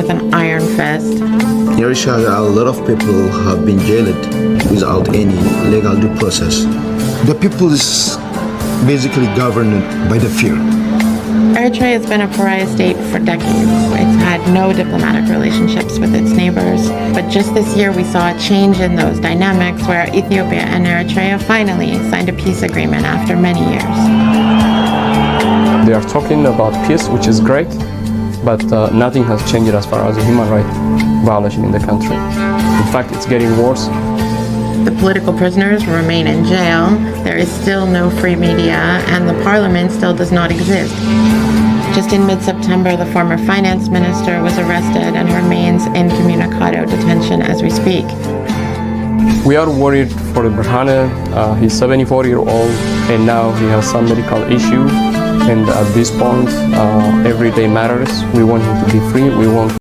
with an iron fist. In Eritrea, a lot of people have been jailed without any legal due process. The people is basically governed by the fear. Eritrea has been a pariah state for decades. It's had no diplomatic relationships with its neighbors. But just this year, we saw a change in those dynamics where Ethiopia and Eritrea finally signed a peace agreement after many years. They are talking about peace, which is great, but nothing has changed as far as the human rights violation in the country. In fact, it's getting worse. The political prisoners remain in jail, there is still no free media, and the parliament still does not exist. Just in mid-September, the former finance minister was arrested and remains incommunicado detention as we speak. We are worried for Berhane. He's 74-year-old, and now he has some medical issue. And at this point, every day matters. We want him to be free. We want